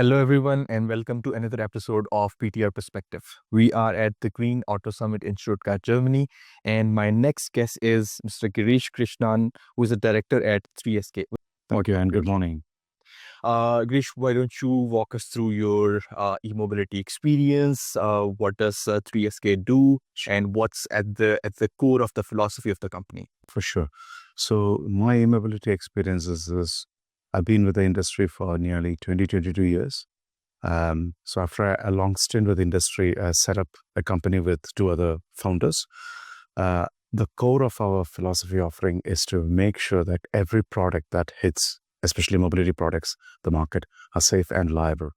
Hello, everyone, and welcome to another episode of PTR Perspective. We are at the Green Auto Summit in Stuttgart, Germany, and my next guest is Mr. Gireesh Krishnan, who is a director at 3SK. Thank you, and good morning. Gireesh, why don't you walk us through your e-mobility experience? What does 3SK do, and what's at the core of the philosophy of the company? For sure. So my e-mobility experience is I've been with the industry for nearly 22 years. So after a long stint with the industry, I set up a company with two other founders. The core of our philosophy offering is to make sure that every product that hits, especially mobility products, the market, are safe and reliable.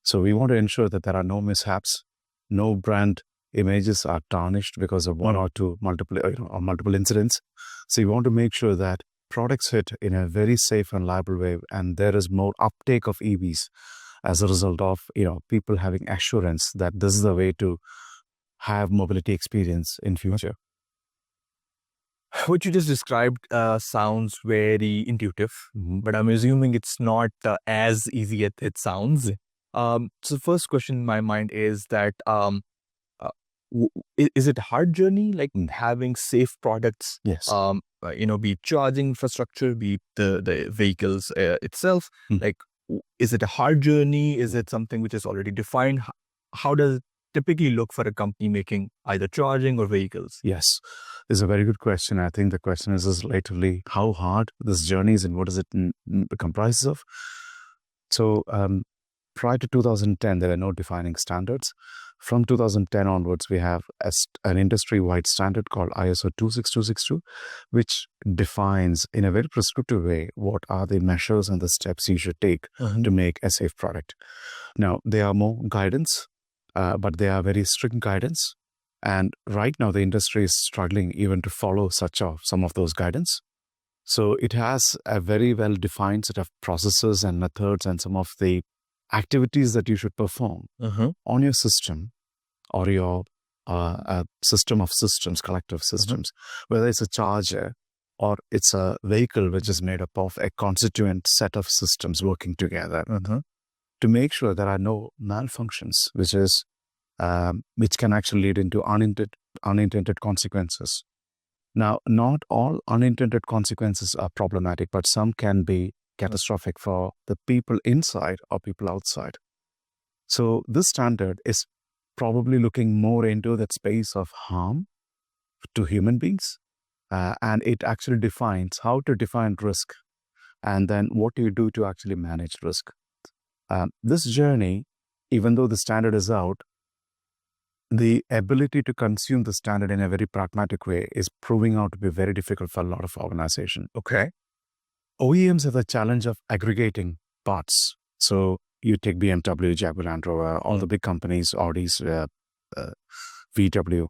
So we want to ensure that there are no mishaps, no brand images are tarnished because of one or two multiple incidents. So we want to make sure that products hit in a very safe and reliable way, and there is more uptake of EVs as a result of people having assurance that this is the way to have mobility experience in future. What you just described sounds very intuitive, but I'm assuming it's not as easy as it sounds. So the first question in my mind is that is it a hard journey, like having safe products? Yes. Be it charging infrastructure, be it the vehicles itself. Like, is it a hard journey? Is it something which is already defined? How does it typically look for a company making either charging or vehicles? Yes, this is a very good question. I think the question is relatively how hard this journey is and what does it comprises of. So prior to 2010, there were no defining standards. From 2010 onwards, we have an industry-wide standard called ISO 26262, which defines in a very prescriptive way what are the measures and the steps you should take to make a safe product. Now, there are more guidance, but they are very strict guidance. And right now, the industry is struggling even to follow some of those guidance. So it has a very well-defined set of processes and methods and some of the activities that you should perform on your system or your system of systems, collective systems, whether it's a charger or it's a vehicle which is made up of a constituent set of systems working together to make sure there are no malfunctions, which can actually lead into unintended consequences. Now, not all unintended consequences are problematic, but some can be catastrophic for the people inside or people outside. So this standard is probably looking more into that space of harm to human beings. And it actually defines how to define risk and then what do you do to actually manage risk. This journey, even though the standard is out, the ability to consume the standard in a very pragmatic way is proving out to be very difficult for a lot of organizations. Okay. OEMs have the challenge of aggregating parts. So you take BMW, Jaguar Land Rover, all the big companies, Audi's, VW.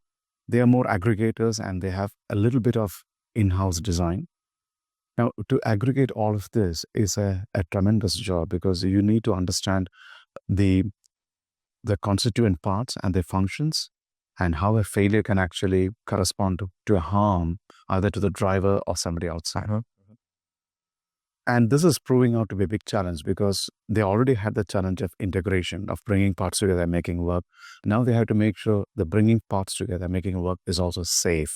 They are more aggregators and they have a little bit of in-house design. Now, to aggregate all of this is a tremendous job because you need to understand the constituent parts and their functions and how a failure can actually correspond to a harm either to the driver or somebody outside. And this is proving out to be a big challenge because they already had the challenge of integration, of bringing parts together, making work. Now they have to make sure the bringing parts together, making work is also safe.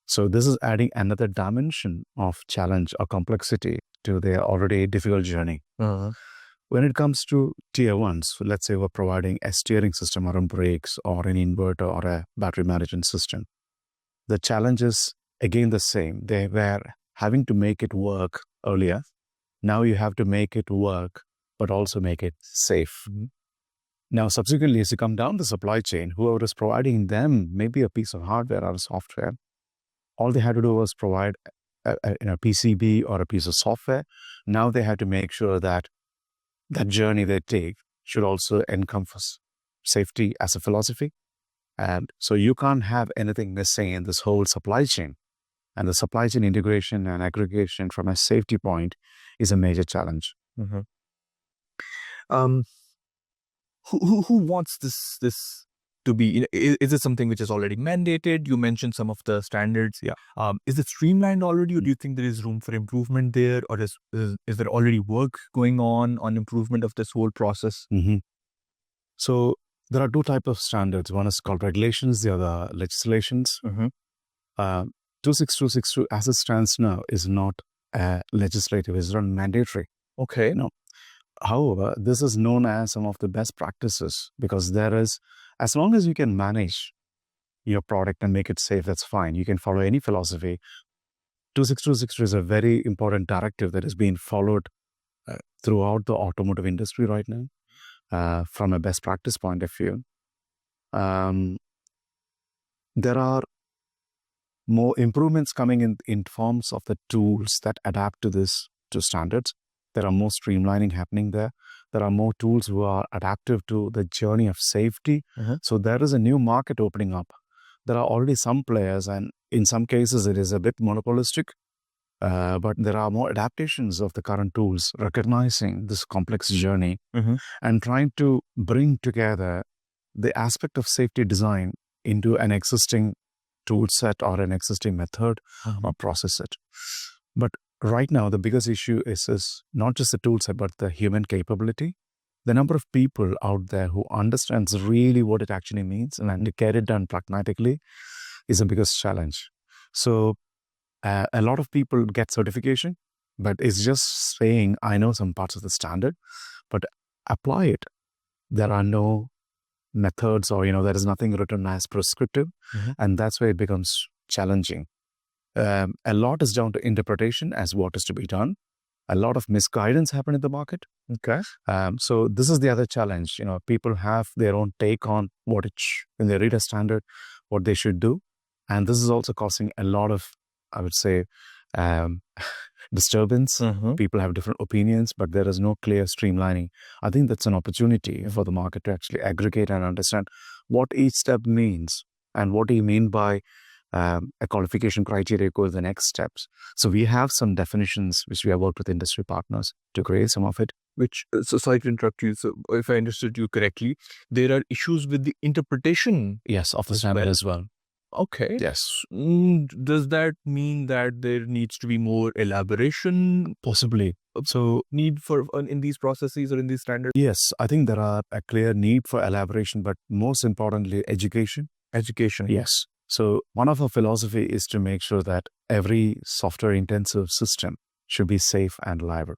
So this is adding another dimension of challenge or complexity to their already difficult journey. When it comes to tier ones, so let's say we're providing a steering system or brakes or an inverter or a battery management system. The challenge is again the same. They were having to make it work earlier. Now you have to make it work, but also make it safe. Now, subsequently, as you come down the supply chain, whoever is providing them maybe a piece of hardware or a software, all they had to do was provide a PCB or a piece of software. Now they had to make sure that that journey they take should also encompass safety as a philosophy. And so you can't have anything missing in this whole supply chain. And the supply chain integration and aggregation from a safety point is a major challenge. Who wants this to be, is it something which is already mandated? You mentioned some of the standards. Yeah. Is it streamlined already, or do you think there is room for improvement there, or is there already work going on improvement of this whole process? So there are two types of standards. One is called regulations, the other legislations. 26262 as it stands now is not legislative, it's not mandatory. Okay. No. However, this is known as some of the best practices, because there is, as long as you can manage your product and make it safe, that's fine. You can follow any philosophy. 26262 is a very important directive that is being followed throughout the automotive industry right now, from a best practice point of view. There are more improvements coming in forms of the tools that adapt to standards. There are more streamlining happening there. There are more tools who are adaptive to the journey of safety. So there is a new market opening up. There are already some players, and in some cases it is a bit monopolistic, but there are more adaptations of the current tools, recognizing this complex journey and trying to bring together the aspect of safety design into an existing tool set or an existing method or process set. But right now, the biggest issue is not just the tool set, but the human capability. The number of people out there who understands really what it actually means and to get it done pragmatically is the biggest challenge. So a lot of people get certification, but it's just saying, I know some parts of the standard, but apply it. There are no methods, or there is nothing written as prescriptive, and that's where it becomes challenging. A lot is down to interpretation as what is to be done. A lot of misguidance happen in the market. Okay. So this is the other challenge. People have their own take on when they read a standard, what they should do, and this is also causing a lot of, I would say, disturbance. People have different opinions, but there is no clear streamlining. I think that's an opportunity for the market to actually aggregate and understand what each step means and what do you mean by a qualification criteria go to the next steps. So we have some definitions which we have worked with industry partners to create some of it. So sorry to interrupt you. So if I understood you correctly, there are issues with the interpretation. Yes, of the standard as well. Okay. Yes. Does that mean that there needs to be more elaboration? Possibly. So need for in these processes or in these standards? Yes, I think there are a clear need for elaboration, but most importantly, education. Education. Yes. So one of our philosophy is to make sure that every software intensive system should be safe and reliable.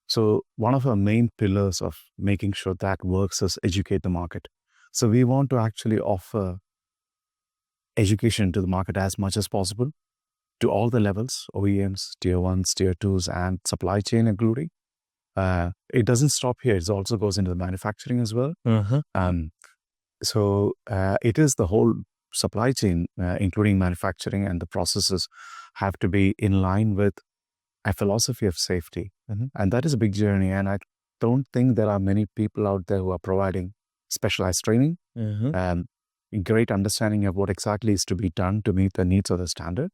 So one of our main pillars of making sure that works is educate the market. So we want to actually offer education to the market as much as possible to all the levels, OEMs, tier 1s, tier 2s, and supply chain including. It doesn't stop here. It also goes into the manufacturing as well. So it is the whole supply chain, including manufacturing, and the processes have to be in line with a philosophy of safety. And that is a big journey. And I don't think there are many people out there who are providing specialized training, great understanding of what exactly is to be done to meet the needs of the standard.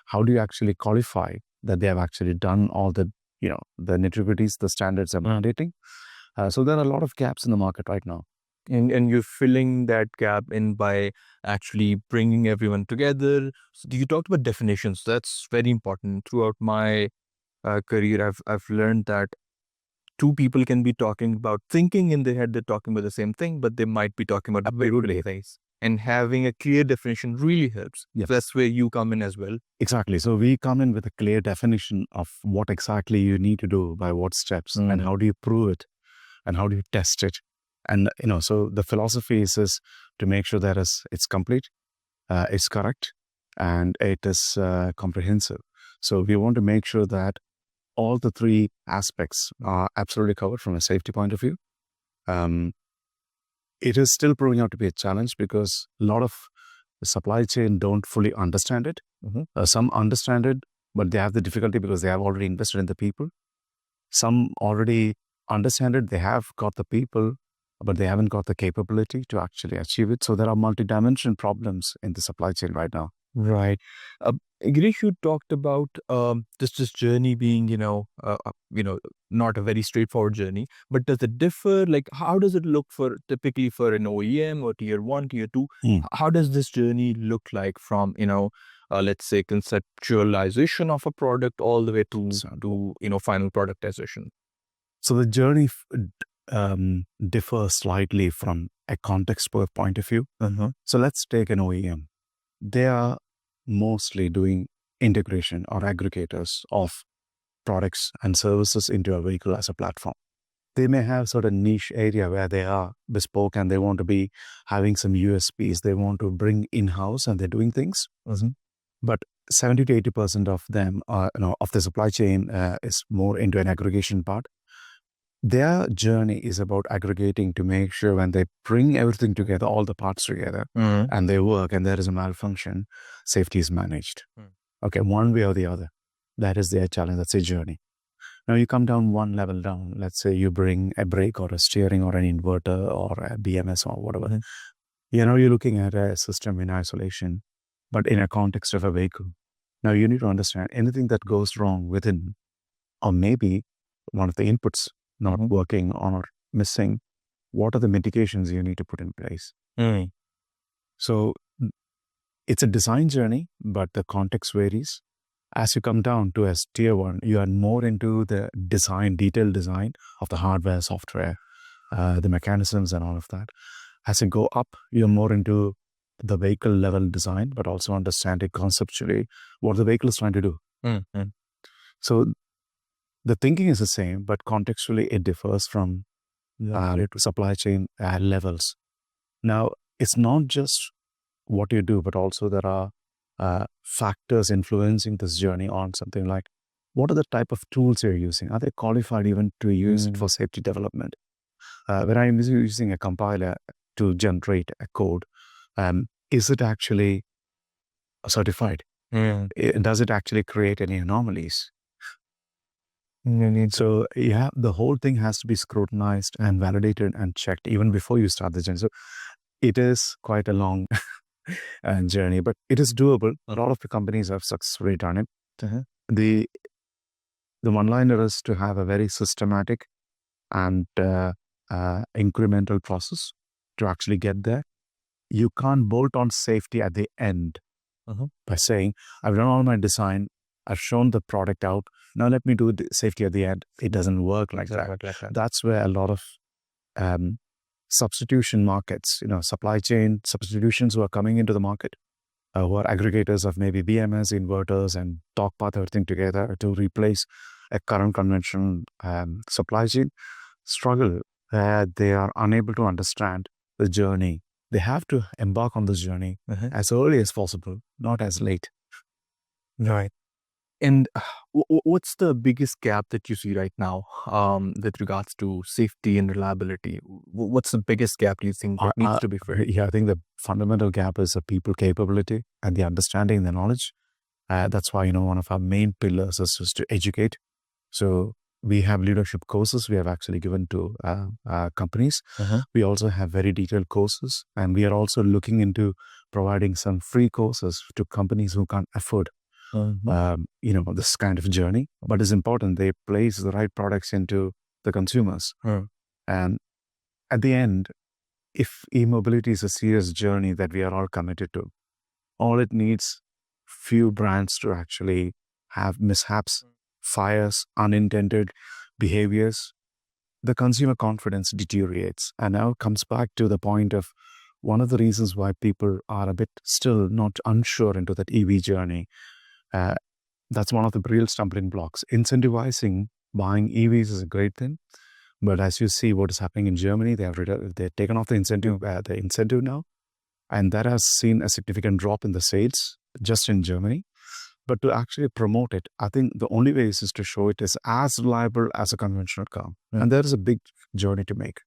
How do you actually qualify that they have actually done all the, the nitty-gritties the standards are mandating? So there are a lot of gaps in the market right now. And you're filling that gap in by actually bringing everyone together. So you talked about definitions. That's very important. Throughout my career, I've learned that two people can be talking about, thinking in their head they're talking about the same thing, but they might be talking about very different things. And having a clear definition really helps. Yes. So that's where you come in as well. Exactly. So we come in with a clear definition of what exactly you need to do by what steps and how do you prove it and how do you test it. And, so the philosophy is to make sure that it's complete, it's correct, and it is comprehensive. So we want to make sure that all the three aspects are absolutely covered from a safety point of view. It is still proving out to be a challenge because a lot of the supply chain don't fully understand it. Some understand it, but they have the difficulty because they have already invested in the people. Some already understand it, they have got the people, but they haven't got the capability to actually achieve it. So there are multi-dimensional problems in the supply chain right now. Right. Gireesh, you talked about this journey being, not a very straightforward journey, but does it differ? Like, how does it look for typically for an OEM or tier one, tier two? How does this journey look like from, let's say conceptualization of a product all the way to final productization? So the journey differs slightly from a context point of view. So let's take an OEM. They are mostly doing integration or aggregators of products and services into a vehicle as a platform. They may have sort of niche area where they are bespoke and they want to be having some USPs. They want to bring in-house and they're doing things. But 70 to 80% of them are, of the supply chain is more into an aggregation part. Their journey is about aggregating to make sure when they bring everything together, all the parts together, and they work and there is a malfunction, safety is managed. Okay, one way or the other. That is their challenge. That's their journey. Now you come down one level down. Let's say you bring a brake or a steering or an inverter or a BMS or whatever. You're looking at a system in isolation, but in a context of a vehicle. Now you need to understand anything that goes wrong within, or maybe one of the inputs not working or missing, what are the mitigations you need to put in place? So it's a design journey, but the context varies. As you come down to as tier one, you are more into the design, detailed design of the hardware, software, the mechanisms and all of that. As you go up, you're more into the vehicle level design, but also understanding conceptually what the vehicle is trying to do. So the thinking is the same, but contextually it differs from supply chain levels. Now, it's not just what you do, but also there are factors influencing this journey on something like what are the type of tools you're using? Are they qualified even to use it for safety development? When I'm using a compiler to generate a code, is it actually certified? Does it actually create any anomalies? So the whole thing has to be scrutinized and validated and checked even before you start the journey. So it is quite a long journey, but it is doable. A lot of the companies have successfully done it. The one-liner is to have a very systematic and incremental process to actually get there. You can't bolt on safety at the end by saying, I've done all my design, I've shown the product out, now let me do the safety at the end. It doesn't work like that. That's where a lot of substitution markets, supply chain substitutions who are coming into the market, who are aggregators of maybe BMS, inverters, and torque path, everything together to replace a current conventional supply chain, struggle. They are unable to understand the journey. They have to embark on this journey as early as possible, not as late. Right. And what's the biggest gap that you see right now with regards to safety and reliability? What's the biggest gap you think that needs to be filled? Yeah, I think the fundamental gap is the people capability and the understanding, the knowledge. That's why, one of our main pillars is just to educate. So we have leadership courses we have actually given to companies. We also have very detailed courses, and we are also looking into providing some free courses to companies who can't afford this kind of journey. But it's important they place the right products into the consumers. And at the end, if e-mobility is a serious journey that we are all committed to, all it needs few brands to actually have mishaps, fires, unintended behaviors, the consumer confidence deteriorates. And now it comes back to the point of one of the reasons why people are a bit still not unsure into that EV journey. That's one of the real stumbling blocks. Incentivizing buying EVs is a great thing, but as you see what is happening in Germany, they've taken off the incentive now, and that has seen a significant drop in the sales just in Germany. But to actually promote it, I think the only way is to show it is as reliable as a conventional car, and there is a big journey to make.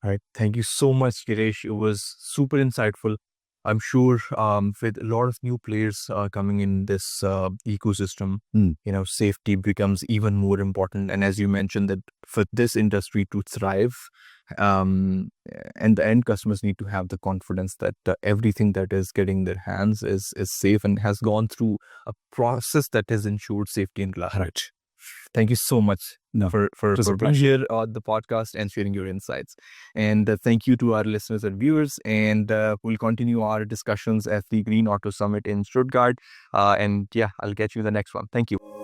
All right. Thank you so much, Gireesh. It was super insightful. I'm sure with a lot of new players coming in this ecosystem, safety becomes even more important. And as you mentioned, that for this industry to thrive, and the end customers need to have the confidence that everything that is getting their hands is safe and has gone through a process that has ensured safety and reliability. Right. Thank you so much for being here on the podcast and sharing your insights. And thank you to our listeners and viewers. And we'll continue our discussions at the Green Auto Summit in Stuttgart. And yeah, I'll get you the next one. Thank you.